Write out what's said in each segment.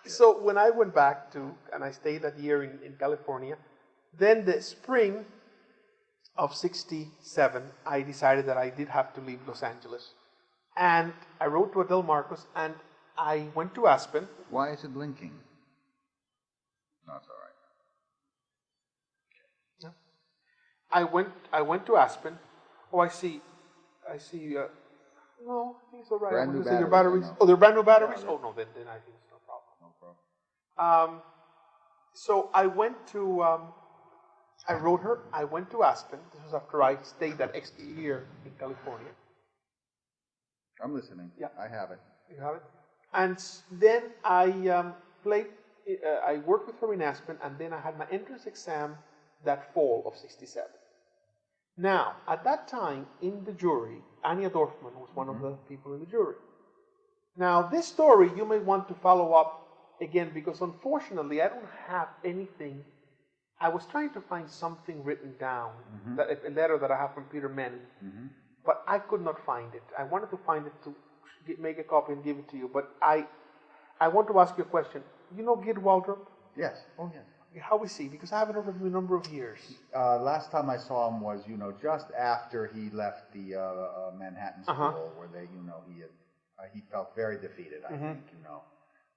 So when I went back to, and I stayed that year in California, then the spring of '67, I decided that I did have to leave Los Angeles. And I wrote to Adele Marcos, and I went to Aspen. Why is it blinking? No, it's all right. No. I went to Aspen. Oh, I see. No, I think it's all right. Brand new your batteries. batteries. Oh, they're brand new batteries? Yeah, oh, no, then I think it's no problem. No problem. So I went to, I wrote her, I went to Aspen. This was after I stayed that extra year in California. I'm listening. Yeah. I have it. You have it? And then I I worked with her in Aspen, and then I had my entrance exam that fall of '67. Now, at that time, in the jury, Anya Dorfman was one of the people in the jury. Now, this story you may want to follow up again, because unfortunately I don't have anything. I was trying to find something written down, a letter that I have from Peter Menin, but I could not find it. I wanted to find it to make a copy and give it to you, but I want to ask you a question. You know Gid Waldrop? Yes. Oh, yes. How is he? Because I haven't heard of him in a number of years. Last time I saw him was, just after he left the Manhattan School, where he felt very defeated, I think,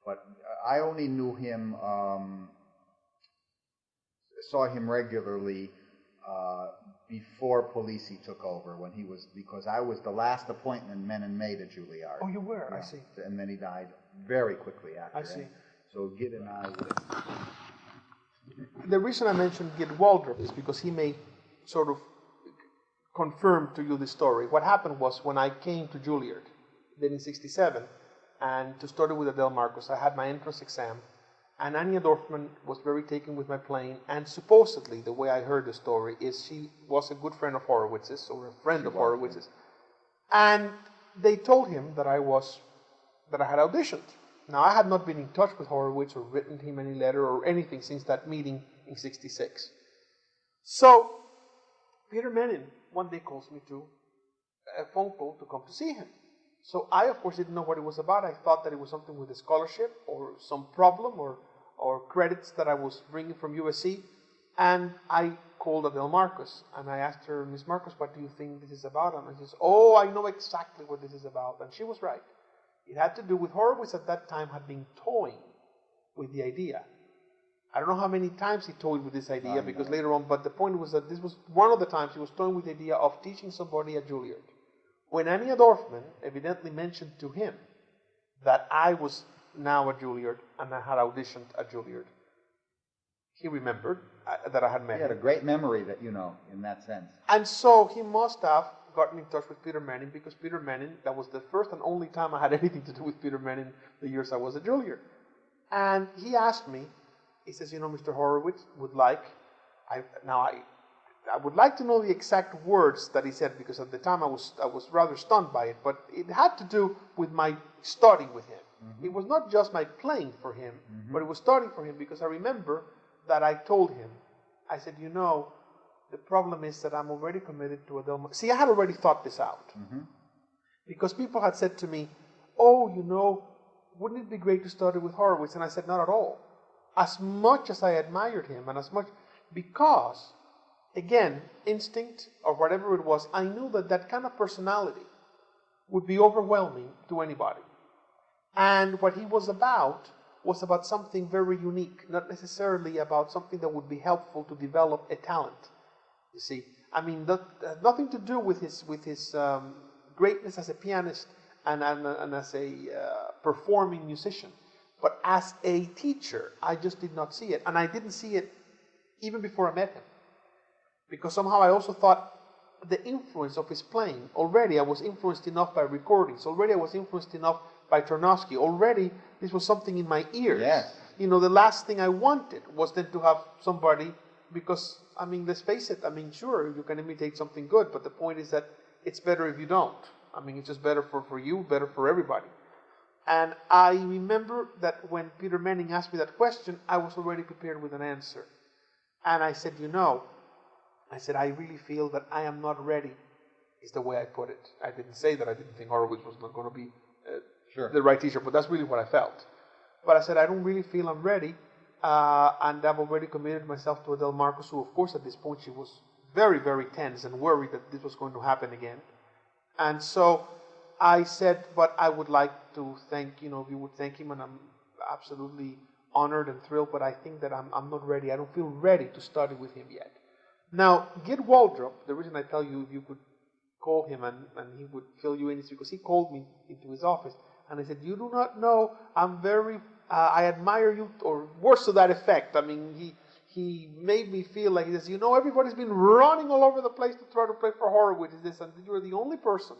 But I only knew him, saw him regularly before Polisi took over, because I was the last appointment Menin made at Juilliard. Oh, you were? I see. And then he died very quickly after. I see. So Gid and I would. The reason I mentioned Gid Waldrop is because he may sort of confirm to you the story. What happened was, when I came to Juilliard, then in '67, and to study with Adele Marcos, I had my entrance exam, and Anya Dorfman was very taken with my playing, and supposedly, the way I heard the story, is she was a good friend of Horowitz's, or a friend of Horowitz's, and they told him that I had auditioned. Now, I had not been in touch with Horowitz or written him any letter or anything since that meeting in '66. So, Peter Menin one day calls me to a phone call to come to see him. So I, of course, didn't know what it was about. I thought that it was something with a scholarship or some problem or credits that I was bringing from USC. And I called Adele Marcos, and I asked her, Miss Marcos, what do you think this is about? And she says, oh, I know exactly what this is about. And she was right. It had to do with Horowitz at that time had been toying with the idea. I don't know how many times he toyed with this idea, because later on, but the point was that this was one of the times he was toying with the idea of teaching somebody at Juilliard. When Anya Dorfman evidently mentioned to him that I was now at Juilliard and I had auditioned at Juilliard, he remembered that I had met him. He had a great memory, that in that sense. And so he must have gotten in touch with Peter Menin, because Peter Menin, that was the first and only time I had anything to do with Peter Menin the years I was at Juilliard. And he asked me, he says, Mr. Horowitz would like, I would like to know the exact words that he said, because at the time I was rather stunned by it, but it had to do with my studying with him. It was not just my playing for him, but it was studying for him, because I remember that I told him, I said, the problem is that I'm already committed to Adele. See, I had already thought this out. Because people had said to me, oh, wouldn't it be great to study with Horowitz? And I said, not at all. As much as I admired him, and because, again, instinct or whatever it was, I knew that that kind of personality would be overwhelming to anybody. And what he was about something very unique, not necessarily about something that would be helpful to develop a talent. You see, I mean, that had nothing to do with his greatness as a pianist and as a performing musician. But as a teacher, I just did not see it. And I didn't see it even before I met him. Because somehow I also thought the influence of his playing, already I was influenced enough by recordings, already I was influenced enough by Tarnowski, already this was something in my ears. Yes. The last thing I wanted was then to have somebody, because, I mean, let's face it, I mean, sure, you can imitate something good, but the point is that it's better if you don't. I mean, it's just better for you, better for everybody. And I remember that when Peter Menin asked me that question, I was already prepared with an answer. And I said, I really feel that I am not ready, is the way I put it. I didn't say that I didn't think Horowitz was not going to be the right teacher, but that's really what I felt. But I said, I don't really feel I'm ready. And I've already committed myself to Adele Marcos, who, of course, at this point, she was very, very tense and worried that this was going to happen again. And so I said, but I would like to thank, if you would thank him, and I'm absolutely honored and thrilled, but I think that I'm not ready. I don't feel ready to study with him yet. Now, Gid Waldrop, the reason I tell you if you could call him and he would fill you in is because he called me into his office and I said, you do not know, I admire you, or words to that effect. I mean, he made me feel like, he says, everybody's been running all over the place to try to play for Horowitz, and you're the only person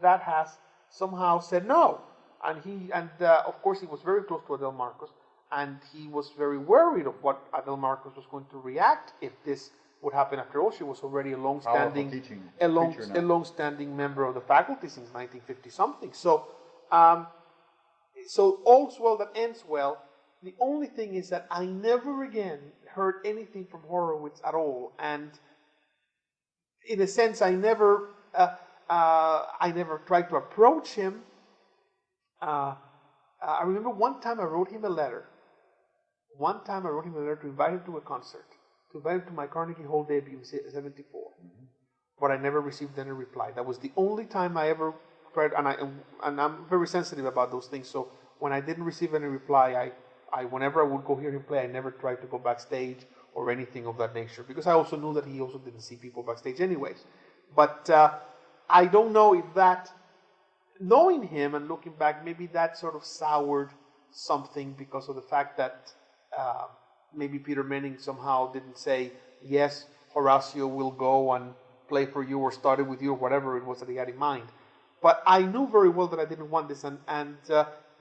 that has somehow said no. And of course, he was very close to Adele Marcos, and he was very worried of what Adele Marcos was going to react if this would happen. After all, she was already a long-standing member of the faculty since 1950 something. So all's well that ends well. The only thing is that I never again heard anything from Horowitz at all, and in a sense, I never tried to approach him. I remember one time I wrote him a letter. To invite him to a concert, to invite him to my Carnegie Hall debut in '74. But I never received any reply. That was the only time I ever tried, and I'm very sensitive about those things. So when I didn't receive any reply, whenever I would go hear him play, I never tried to go backstage or anything of that nature, because I also knew that he also didn't see people backstage anyways. But I don't know if that, knowing him and looking back, maybe that sort of soured something because of the fact that maybe Peter Manning somehow didn't say, yes, Horacio will go and play for you or study with you or whatever it was that he had in mind. But I knew very well that I didn't want this, and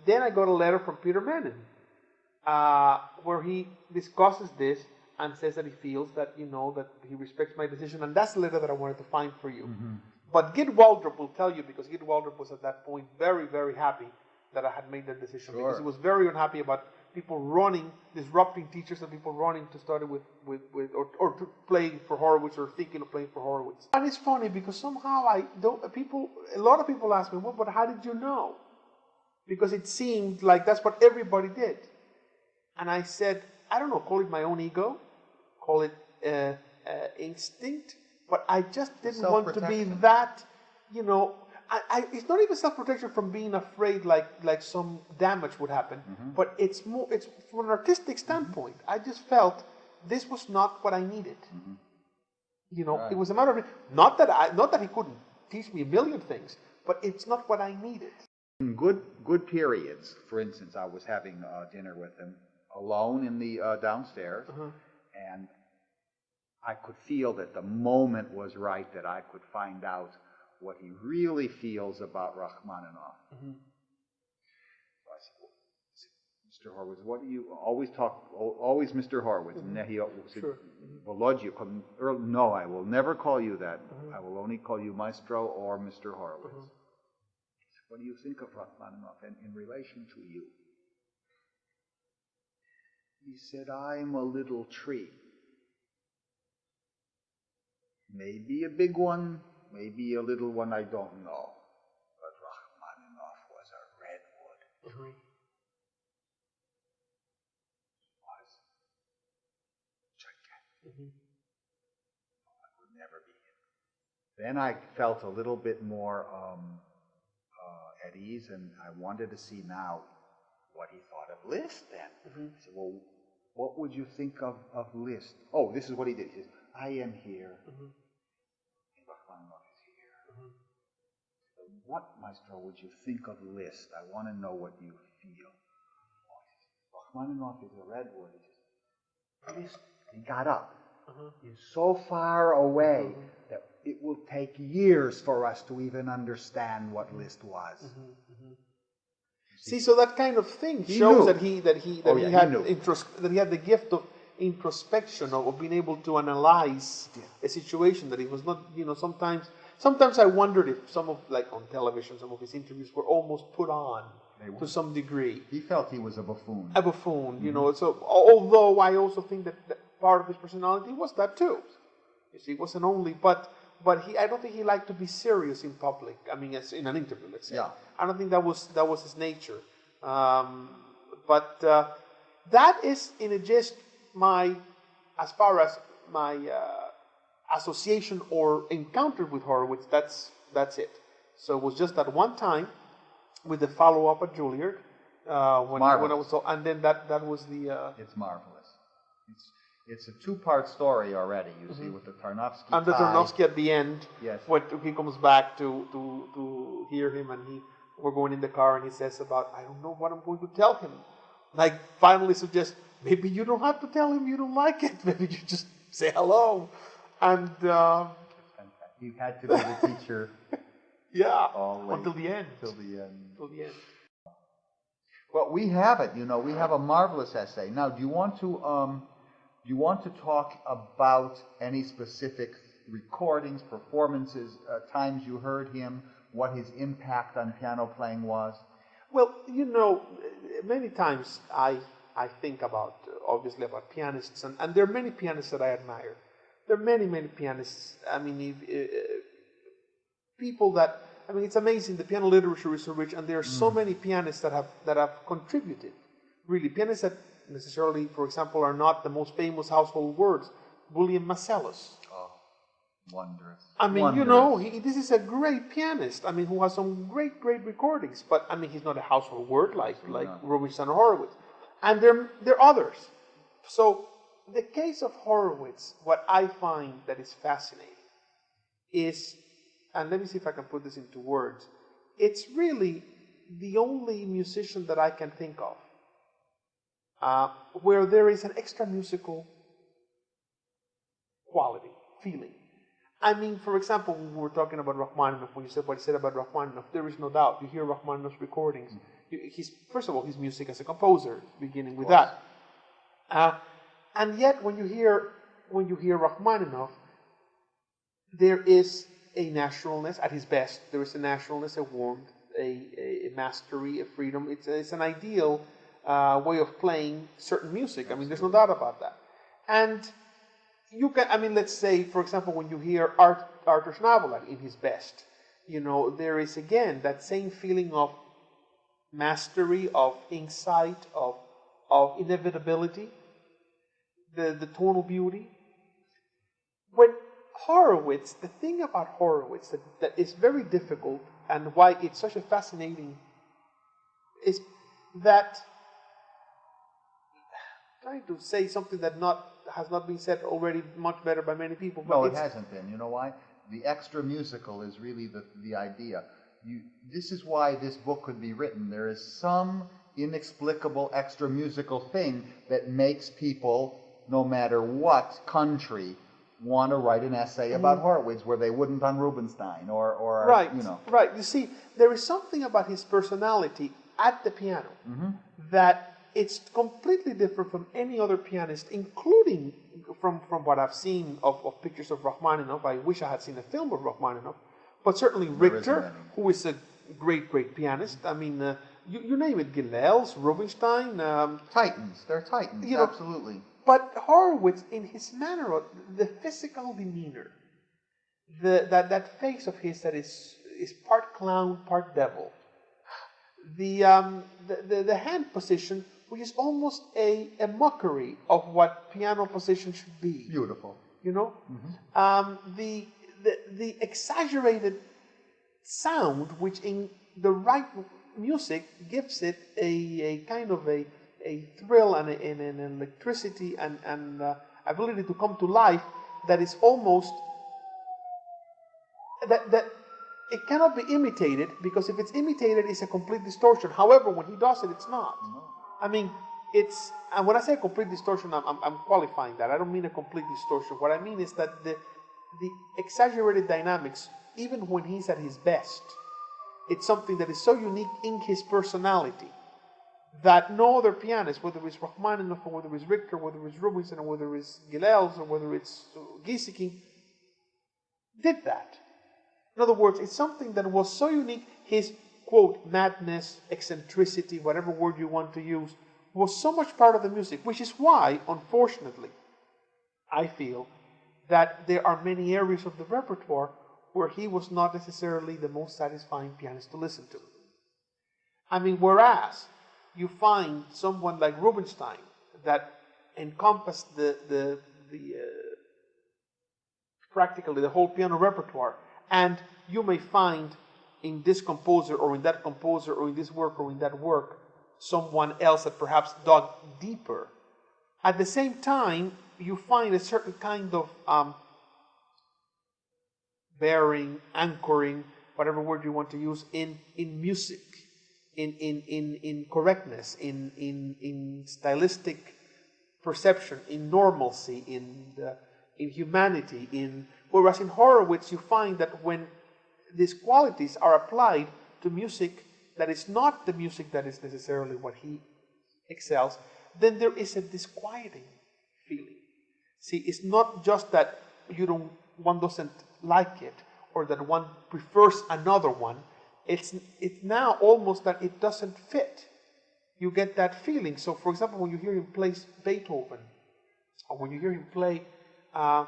then I got a letter from Peter Manning where he discusses this and says that he feels that, that he respects my decision, and that's the letter that I wanted to find for you. But Gid Waldrop will tell you, because Gid Waldrop was at that point very, very happy that I had made that decision, because he was very unhappy about people disrupting teachers and people running to study or to play for Horowitz or thinking of playing for Horowitz. And it's funny because somehow a lot of people ask me, well, but how did you know? Because it seemed like that's what everybody did. And I said, I don't know, call it my own ego, call it instinct, but I just didn't want to be that, it's not even self-protection from being afraid like some damage would happen, but it's from an artistic standpoint. I just felt this was not what I needed. It was a matter of, not that he couldn't teach me a million things, but it's not what I needed. In good periods, for instance, I was having dinner with him alone in the downstairs, and I could feel that the moment was right, that I could find out what he really feels about Rachmaninoff. So I said, well, Mr. Horowitz, what do you always Mr. Horowitz? And then he said, Volodya, no, I will never call you that. I will only call you Maestro or Mr. Horowitz. He said, what do you think of Rachmaninoff in relation to you? He said, I'm a little tree. Maybe a big one, maybe a little one, I don't know. But Rachmaninoff was a redwood tree. Was gigantic. I would never be him. Then I felt a little bit more at ease, and I wanted to see now what he thought of Liszt then. I said, well, what would you think of Liszt? Oh, this is what he did. He says, I am here. And Rachmaninoff is here. So what, Maestro, would you think of Liszt? I want to know what you feel. Oh, he says, Rachmaninoff is a redwood. He says, Liszt, he got up. He's so far away that it will take years for us to even understand what Liszt was. See, so that kind of thing shows that he had the gift of introspection, of being able to analyze a situation, that he was not, sometimes I wondered if some of, like on television, some of his interviews were almost put on to some degree. He felt he was a buffoon. A buffoon, so although I also think that part of his personality was that too. You see, it wasn't only, but I don't think he liked to be serious in public. I mean, as in an interview, let's say. Yeah. I don't think that was his nature. But But that is, in a gist, as far as my association or encounter with Horowitz. That's it. So it was just that one time with the follow-up at Juilliard when I was, and then that was the. It's marvelous. It's a two-part story already. You see, with the Tarnowski and the Tarnowski at the end. Yes. When he comes back to hear him, and we're going in the car, and he says about, I don't know what I'm going to tell him. Like, finally suggests, maybe you don't have to tell him you don't like it. Maybe you just say hello. And you had to be the teacher. Yeah. Always. Until the end. Till the end. Till the end. Well, we have it. We have a marvelous essay. Now, do you want to talk about any specific recordings, performances, times you heard him, what his impact on piano playing was? Well, many times I think about, obviously, about pianists, and there are many pianists that I admire. There are many, many pianists. I mean, people that, I mean, it's amazing. The piano literature is so rich, and there are so many pianists that have contributed. Really, pianists that necessarily, for example, are not the most famous household words. William Marcellus. Oh, wondrous. I mean, this is a great pianist. I mean, who has some great recordings. But I mean, he's not a household word like Rubinstein or Horowitz. And there are others. So the case of Horowitz, what I find that is fascinating is, and let me see if I can put this into words. It's really the only musician that I can think of where there is an extra musical quality, feeling. I mean, for example, when we were talking about Rachmaninoff, when you said what he said about Rachmaninoff, there is no doubt. You hear Rachmaninoff's recordings. First of all, his music as a composer, beginning with that. And yet, when you hear Rachmaninoff, there is a naturalness at his best. There is a naturalness, a warmth, a mastery, a freedom. It's an ideal way of playing certain music. I mean, there's no doubt about that. And you can, I mean, let's say, for example, when you hear Arthur Schnabel in his best, there is again that same feeling of mastery, of insight, of inevitability, the tonal beauty. When Horowitz, the thing about Horowitz that is very difficult and why it's such a fascinating is that, trying to say something that has not been said already much better by many people. But no, it hasn't been. You know why? The extra musical is really the idea. This is why this book could be written. There is some inexplicable extra musical thing that makes people, no matter what country, want to write an essay about Horowitz where they wouldn't on Rubinstein or right. Right. You see, there is something about his personality at the piano that it's completely different from any other pianist, including from what I've seen of pictures of Rachmaninoff. I wish I had seen a film of Rachmaninoff, but certainly Richter, who is a great pianist. I mean, you name it, Gilels, Rubinstein. Titans. They're titans, absolutely. But Horowitz, in his manner, the physical demeanor, that face of his that is part clown, part devil, the hand position, which is almost a mockery of what piano position should be. Beautiful. The exaggerated sound, which in the right music gives it a kind of a thrill and an electricity and ability to come to life that is almost that it cannot be imitated, because if it's imitated, it's a complete distortion. However, when he does it, it's not. No. I mean, and when I say a complete distortion, I'm qualifying that. I don't mean a complete distortion. What I mean is that the exaggerated dynamics, even when he's at his best, it's something that is so unique in his personality that no other pianist, whether it's Rachmaninoff or whether it's Richter, whether it's Rubinstein or whether it's Gilels or whether it's Giesecke, did that. In other words, it's something that was so unique. His, quote, madness, eccentricity, whatever word you want to use, was so much part of the music, which is why, unfortunately, I feel that there are many areas of the repertoire where he was not necessarily the most satisfying pianist to listen to. I mean, whereas you find someone like Rubinstein that encompassed practically the whole piano repertoire, and you may find in this composer or in that composer or in this work or in that work someone else that perhaps dug deeper. At the same time, you find a certain kind of bearing, anchoring, whatever word you want to use, in music, in correctness, in stylistic perception, in normalcy, in humanity. Whereas in Horowitz, you find that when these qualities are applied to music that is not the music that is necessarily what he excels, then there is a disquieting feeling. See, it's not just that one doesn't like it or that one prefers another one. It's now almost that it doesn't fit. You get that feeling. So, for example, when you hear him play Beethoven, or when you hear him play, I'm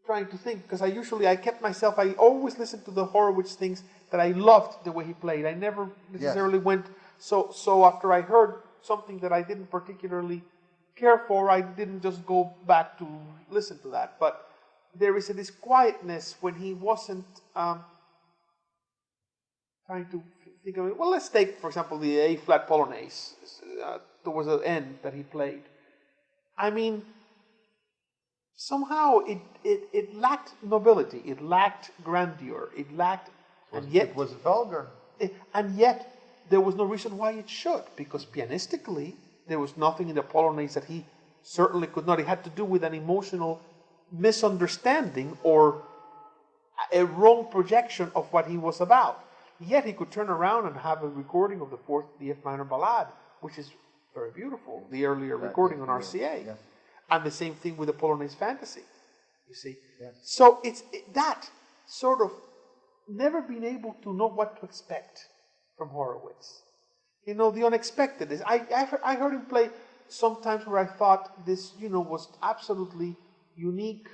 trying to think, because I always listened to the Horowitz things that I loved the way he played. I never necessarily went, so after I heard something that I didn't particularly care for, I didn't just go back to listen to that. But there is a disquietness when he wasn't trying to think of it. Well, let's take, for example, the A-flat Polonaise towards the end that he played. I mean, somehow it lacked nobility, it lacked grandeur, it lacked, and yet it was vulgar. And yet there was no reason why it should, because pianistically there was nothing in the Polonaise that he certainly could not. It had to do with an emotional misunderstanding or a wrong projection of what he was about. Yet he could turn around and have a recording of the F minor ballade, which is very beautiful, the earlier recording on RCA. Yes. And the same thing with the Polonaise Fantasy, you see. Yes. So it's that sort of never been able to know what to expect from Horowitz. You know, the unexpected is, I heard him play sometimes where I thought this, was absolutely unique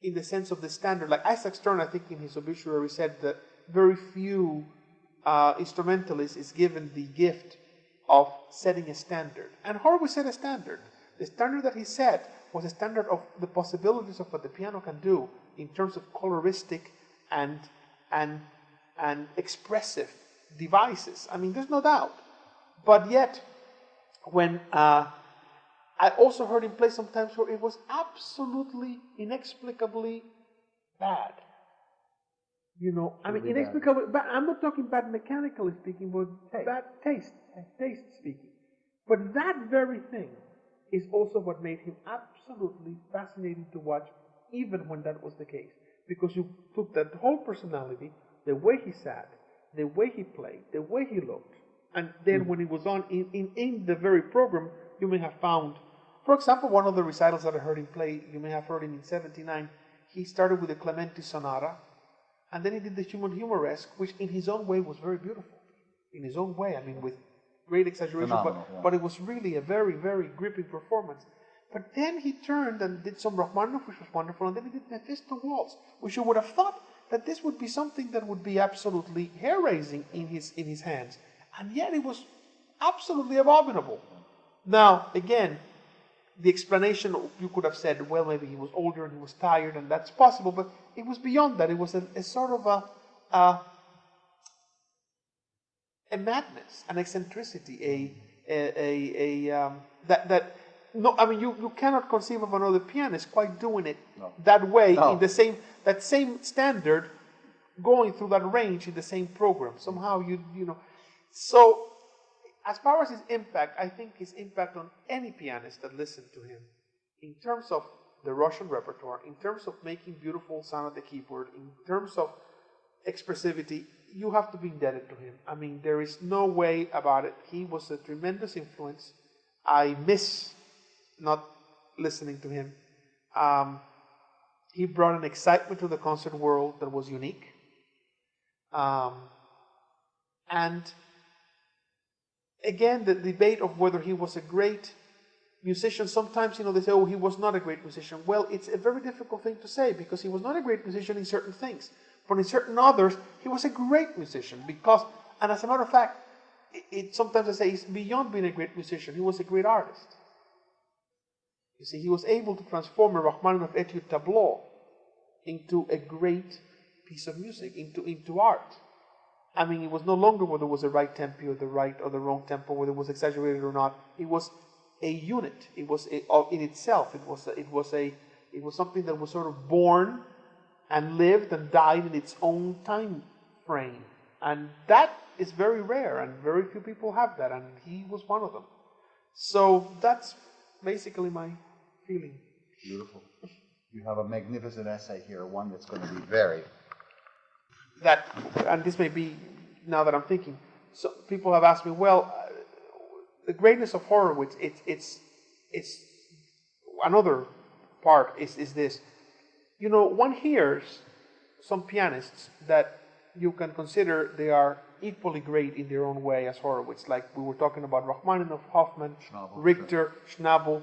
in the sense of the standard. Like Isaac Stern, I think in his obituary said that very few instrumentalists is given the gift of setting a standard. And Horowitz set a standard. The standard that he set was a standard of the possibilities of what the piano can do in terms of coloristic and expressive devices. I mean, there's no doubt. But yet, when I also heard him play sometimes where it was absolutely, inexplicably bad. Inexplicably bad. I'm not talking bad mechanically speaking, but bad taste speaking. But that very thing is also what made him absolutely fascinating to watch, even when that was the case. Because you took that whole personality, the way he sat, the way he played, the way he looked, and then when he was on in the very program, you may have found, for example, one of the recitals that I heard him play, you may have heard him in 1979, he started with the Clementi Sonata, and then he did the Humoresque, which in his own way was very beautiful. In his own way, I mean, with great exaggeration, but it was really a very, very gripping performance. But then he turned and did some Rachmaninoff, which was wonderful, and then he did Mephisto Waltz, which you would have thought that this would be something that would be absolutely hair-raising in his hands. And yet it was absolutely abominable. Now, again, the explanation, you could have said, well, maybe he was older and he was tired, and that's possible, but it was beyond that. It was a sort of a madness, an eccentricity, you cannot conceive of another pianist quite doing it that way in that same standard, going through that range in the same program. Somehow So as far as his impact, I think his impact on any pianist that listened to him, in terms of the Russian repertoire, in terms of making beautiful sound at the keyboard, in terms of expressivity, you have to be indebted to him. I mean, there is no way about it. He was a tremendous influence. I miss not listening to him. He brought an excitement to the concert world that was unique. And again, the debate of whether he was a great musician, sometimes, they say, oh, he was not a great musician. Well, it's a very difficult thing to say, because he was not a great musician in certain things. But in certain others, he was a great musician, and as a matter of fact, sometimes I say he's beyond being a great musician. He was a great artist. You see, he was able to transform a Rachmaninoff Etude tableau into a great piece of music, into art. I mean, it was no longer whether it was the right tempo or the right or the wrong tempo, whether it was exaggerated or not. It was a unit. It was in itself. It was something that was sort of born and lived and died in its own time frame, and that is very rare, and very few people have that, and he was one of them. So that's basically my feeling. Beautiful. You have a magnificent essay here, one that's going to be very... And this may be, now that I'm thinking, so people have asked me, well, the greatness of Horowitz, it's another part is this. You know, one hears some pianists that you can consider they are equally great in their own way as Horowitz, like we were talking about Rachmaninoff, Hoffman, Schnabel, Richter, Schnabel.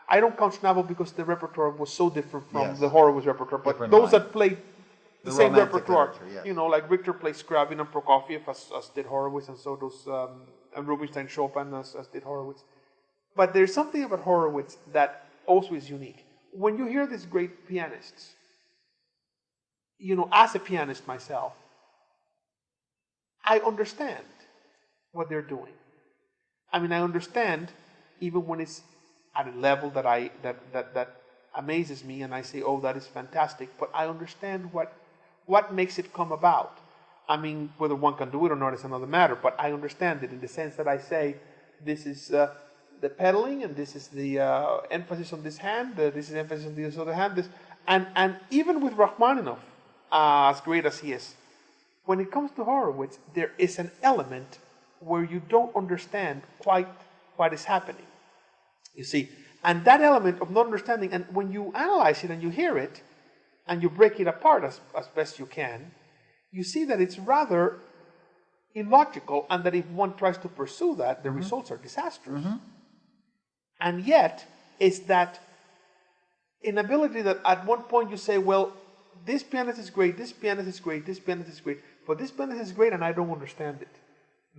I don't count Schnabel because the repertoire was so different from the Horowitz repertoire, but different those line. that played the same repertoire, yes. you know, like Richter plays Skravin and Prokofiev as did Horowitz, and so does and Rubinstein, Chopin as did Horowitz. But there's something about Horowitz that also is unique. When you hear these great pianists, you know, as a pianist myself, I understand what they're doing. I mean, I understand even when it's at a level that amazes me, and I say, "Oh, that is fantastic." But I understand what makes it come about. I mean, whether one can do it or not is another matter. But I understand it in the sense that I say, "This is the pedaling, and this is the emphasis on this hand. This is emphasis on this other hand." And even with Rachmaninoff, as great as he is, when it comes to Horowitz, there is an element where you don't understand quite what is happening. You see, and that element of not understanding, and when you analyze it and you hear it, and you break it apart as best you can, you see that it's rather illogical, and that if one tries to pursue that, the results are disastrous. And yet, it's that inability that at one point you say, well, this pianist is great, this pianist is great, this pianist is great, but this pianist is great and I don't understand it.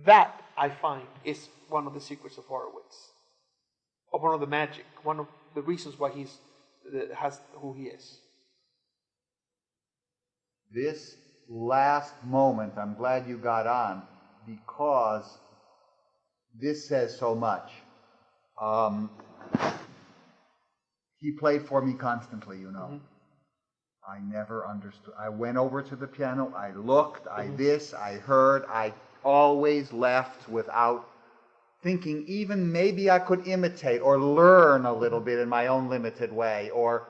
That, I find, is one of the secrets of Horowitz, or one of the magic, one of the reasons why he has who he is. This last moment, I'm glad you got on, because this says so much. He played for me constantly, you know. I never understood. I went over to the piano, I looked, I heard, I always left without thinking even maybe I could imitate or learn a little bit in my own limited way, or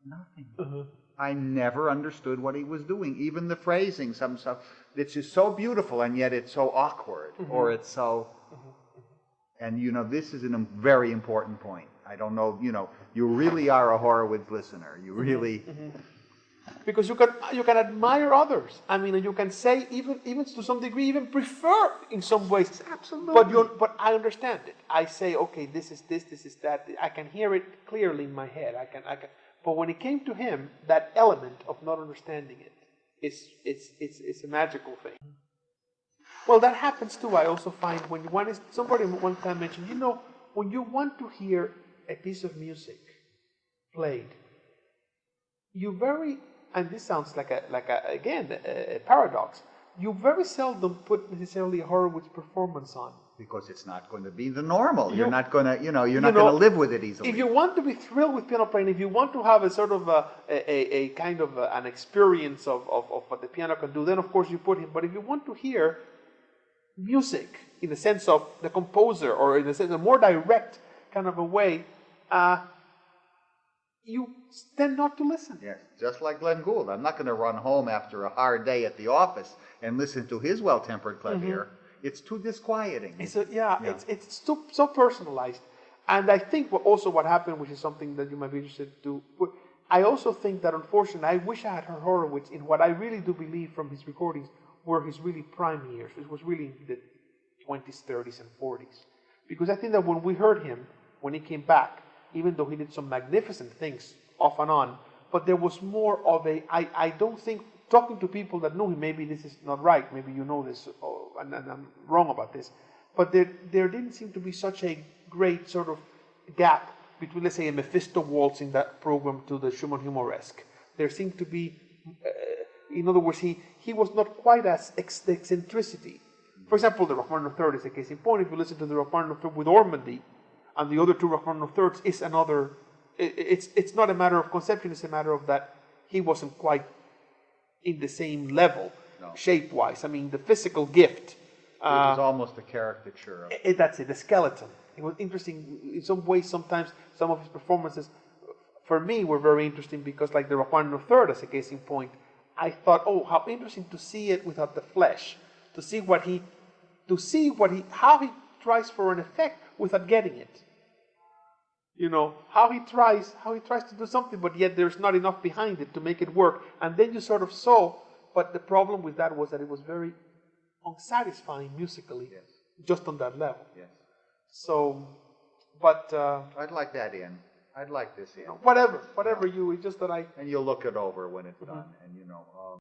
nothing. I never understood what he was doing. Even the phrasing, some stuff, it's just so beautiful and yet it's so awkward, or it's so... And, you know, this is a very important point. I don't know, you know, you really are a Horowitz listener. You really... Because you can admire others. I mean, you can say, even to some degree, even prefer in some ways. Absolutely. But I understand it. I say, okay, this is that. I can hear it clearly in my head. I can. But when it came to him, that element of not understanding it, it's a magical thing. Well, that happens too. I also find when somebody one time mentioned, you know, when you want to hear a piece of music played, and this sounds like a paradox. You very seldom put necessarily a Horowitz performance on. Because it's not going to be the normal. You're not going to, you're not going to live with it easily. If you want to be thrilled with piano playing, if you want to have a sort of a kind of an experience of what the piano can do, then of course you put him. But if you want to hear music in the sense of the composer, or in the sense of a more direct kind of a way, you tend not to listen. Yes, just like Glenn Gould. I'm not going to run home after a hard day at the office and listen to his well-tempered clavier. It's too disquieting. It's so personalized. And I think what happened, which is something that you might be interested to, I also think that unfortunately, I wish I had heard Horowitz in what I really do believe from his recordings were his really prime years. It was really in the 20s, 30s, and 40s. Because I think that when we heard him, when he came back, even though he did some magnificent things off and on, but there was more of I don't think, talking to people that knew him, maybe this is not right, maybe you know this, and I'm wrong about this, but there didn't seem to be such a great sort of gap between, let's say, a Mephisto waltz in that program to the Schumann Humoresque. There seemed to be, in other words, he was not quite as eccentricity. For example, the Rachmaninoff third is a case in point. If you listen to the Rachmaninoff third with Ormandy, and the other two Rachmaninoff thirds is another. It's not a matter of conception. It's a matter of that he wasn't quite in the same level, shape-wise. I mean, the physical gift. It was almost a caricature of That's it, the skeleton. It was interesting in some ways. Sometimes some of his performances, for me, were very interesting because, like the Rachmaninoff third, as a case in point, I thought, oh, how interesting to see it without the flesh, to see how he tries for an effect without getting it. You know, how he tries to do something, but yet there's not enough behind it to make it work. And then you sort of saw, but the problem with that was that it was very unsatisfying musically, just on that level. Yes. So, but I'd like that in. I'd like this in. Whatever you. It's just that And you'll look it over when it's done, and